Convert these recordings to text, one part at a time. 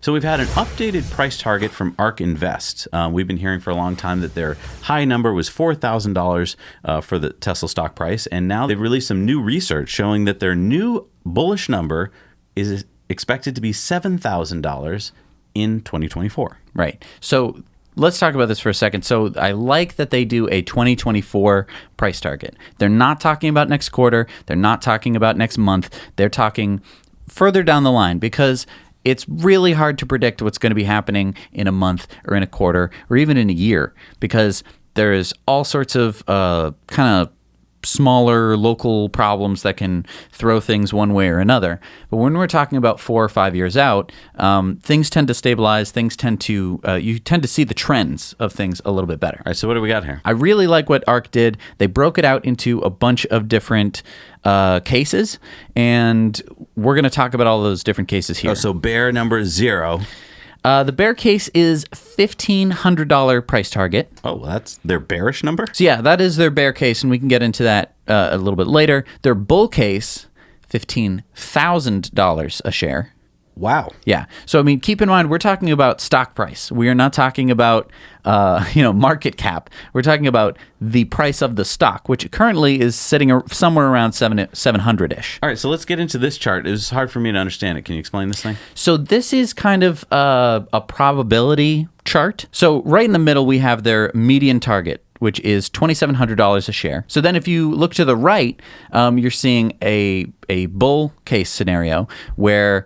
So we've had an updated price target from ARK Invest. We've been hearing for a long time that their high number was $4,000 for the Tesla stock price. And now they've released some new research showing that their new bullish number is expected to be $7,000 in 2024. Right. So let's talk about this for a second. So I like that they do a 2024 price target. They're not talking about next quarter. They're not talking about next month. They're talking further down the line because it's really hard to predict what's going to be happening in a month or in a quarter or even in a year because there's all sorts of kind of smaller local problems that can throw things one way or another. But when we're talking about 4 or 5 years out, things tend to stabilize. Things tend to you tend to see the trends of things a little bit better. All right, so what do we got here? I really like what ARK did. They broke it out into a bunch of different cases, and we're going to talk about all those different cases here. Oh, so bear number 0. The bear case is $1,500 price target. Oh, well, that's their bearish number? So yeah, that is their bear case, and we can get into that a little bit later. Their bull case, $15,000 a share. Wow. Yeah. So, I mean, keep in mind, we're talking about stock price. We are not talking about, market cap. We're talking about the price of the stock, which currently is sitting somewhere around 700-ish. All right, so let's get into this chart. It was hard for me to understand it. Can you explain this thing? So this is kind of a probability chart. So right in the middle, we have their median target, which is $2,700 a share. So then if you look to the right, you're seeing a bull case scenario where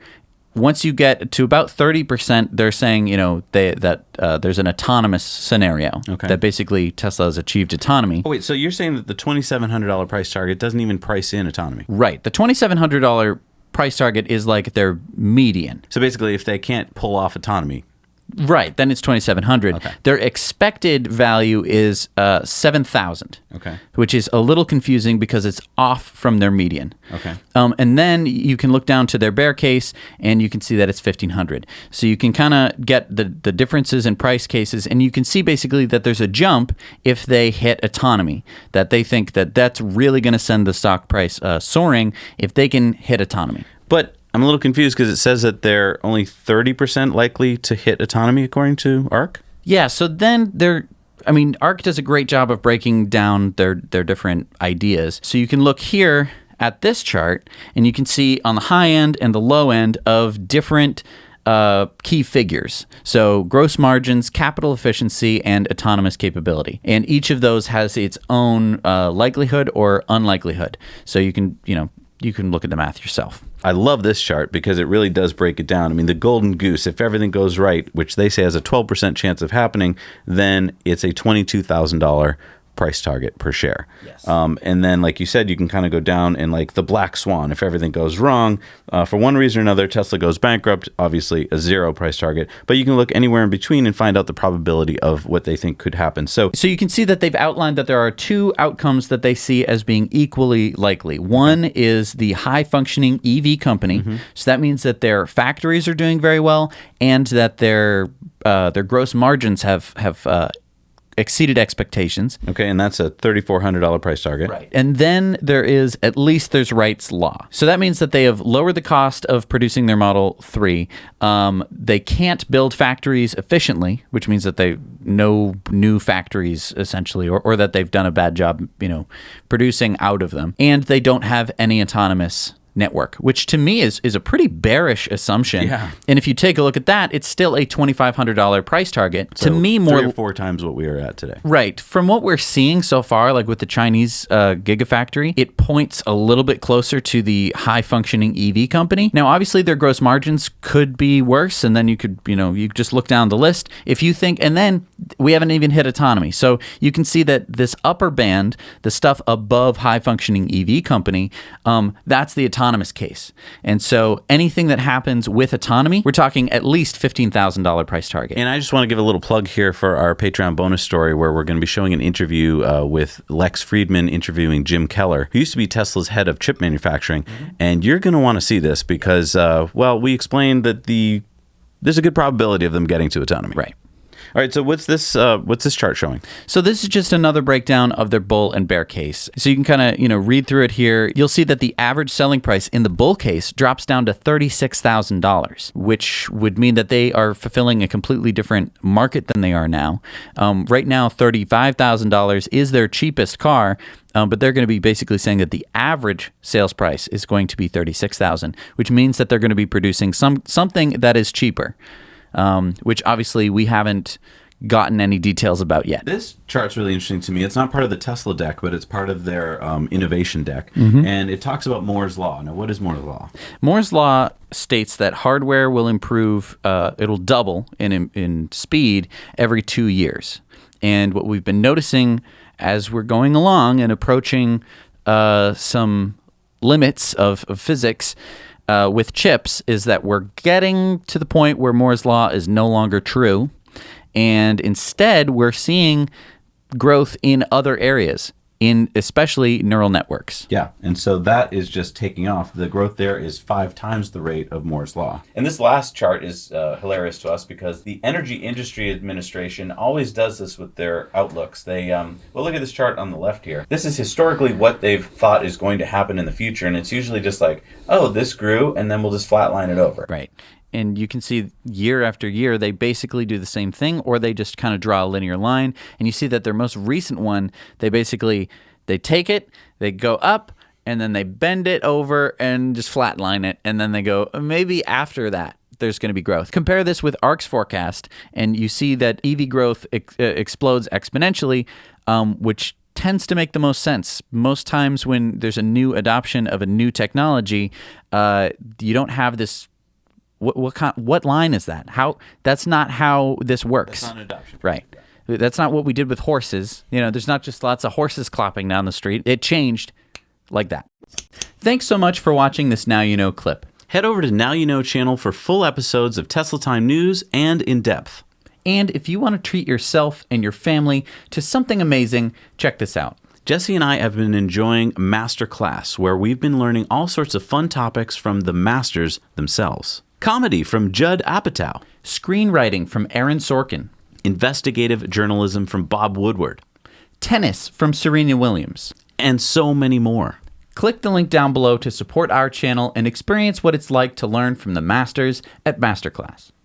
once you get to about 30%, they're saying, that there's an autonomous scenario. Okay. That basically Tesla has achieved autonomy. Oh, wait, so you're saying that the $2,700 price target doesn't even price in autonomy? Right. The $2,700 price target is like their median. So basically, if they can't pull off autonomy. Right, then it's 2,700. Okay. Their expected value is 7,000. Okay. Which is a little confusing because it's off from their median. Okay. And then you can look down to their bear case and you can see that it's 1,500. So you can kind of get the differences in price cases, and you can see basically that there's a jump if they hit autonomy, that they think that that's really going to send the stock price soaring if they can hit autonomy. But I'm a little confused because it says that they're only 30% likely to hit autonomy according to ARK. Yeah, so then ARK does a great job of breaking down their different ideas. So you can look here at this chart, and you can see on the high end and the low end of different key figures. So gross margins, capital efficiency, and autonomous capability. And each of those has its own likelihood or unlikelihood. So you can look at the math yourself. I love this chart because it really does break it down. I mean, the golden goose, if everything goes right, which they say has a 12% chance of happening, then it's a $22,000 price target per share. Yes. And then, like you said, you can kind of go down in like the black swan. If everything goes wrong, for one reason or another, Tesla goes bankrupt, obviously a 0 price target. But you can look anywhere in between and find out the probability of what they think could happen. So you can see that they've outlined that there are 2 outcomes that they see as being equally likely. One is the high-functioning EV company. Mm-hmm. So that means that their factories are doing very well and that their gross margins have exceeded expectations. Okay, and that's a $3,400 price target. Right. And then there's Wright's Law. So that means that they have lowered the cost of producing their Model 3. They can't build factories efficiently, which means that no new factories essentially, or that they've done a bad job, producing out of them. And they don't have any autonomous network, which to me is a pretty bearish assumption. Yeah. And if you take a look at that, it's still a $2,500 price target. So to me, 3 or 4 times what we are at today. Right. From what we're seeing so far, like with the Chinese Gigafactory, it points a little bit closer to the high-functioning EV company. Now, obviously, their gross margins could be worse, and then you could, you just look down the list. If you think, and then we haven't even hit autonomy. So you can see that this upper band, the stuff above high-functioning EV company, that's the autonomous case. And so anything that happens with autonomy, we're talking at least $15,000 price target. And I just want to give a little plug here for our Patreon bonus story where we're going to be showing an interview with Lex Friedman interviewing Jim Keller, who used to be Tesla's head of chip manufacturing. Mm-hmm. And you're going to want to see this because, we explained that there's a good probability of them getting to autonomy. Right. All right, so what's this chart showing? So this is just another breakdown of their bull and bear case. So you can kind of, read through it here. You'll see that the average selling price in the bull case drops down to $36,000, which would mean that they are fulfilling a completely different market than they are now. Right now, $35,000 is their cheapest car, but they're going to be basically saying that the average sales price is going to be $36,000, which means that they're going to be producing something that is cheaper, which obviously we haven't gotten any details about yet. This chart's really interesting to me. It's not part of the Tesla deck, but it's part of their innovation deck. And it talks about Moore's Law. Now, what is Moore's Law? Moore's Law states that hardware will improve, it'll double in speed every 2 years. And what we've been noticing as we're going along and approaching some limits of physics with chips is that we're getting to the point where Moore's Law is no longer true. And instead, we're seeing growth in other areas, especially neural networks. Yeah, and so that is just taking off. The growth there is 5 times the rate of Moore's Law. And this last chart is hilarious to us because the Energy Industry Administration always does this with their outlooks. They, look at this chart on the left here. This is historically what they've thought is going to happen in the future, and it's usually just like, oh, this grew, and then we'll just flatline it over. Right. And you can see year after year, they basically do the same thing, or they just kind of draw a linear line. And you see that their most recent one, they take it, they go up, and then they bend it over and just flatline it. And then they go, maybe after that, there's going to be growth. Compare this with ARC's forecast, and you see that EV growth explodes exponentially, which tends to make the most sense. Most times when there's a new adoption of a new technology, you don't have this. What line is that? That's not how this works. That's not adoption. Right. That's not what we did with horses. There's not just lots of horses clopping down the street. It changed like that. Thanks so much for watching this Now You Know clip. Head over to Now You Know channel for full episodes of Tesla Time news and in depth. And if you want to treat yourself and your family to something amazing, check this out. Jesse and I have been enjoying Masterclass, where we've been learning all sorts of fun topics from the masters themselves. Comedy from Judd Apatow. Screenwriting from Aaron Sorkin. Investigative journalism from Bob Woodward. Tennis from Serena Williams. And so many more. Click the link down below to support our channel and experience what it's like to learn from the masters at Masterclass.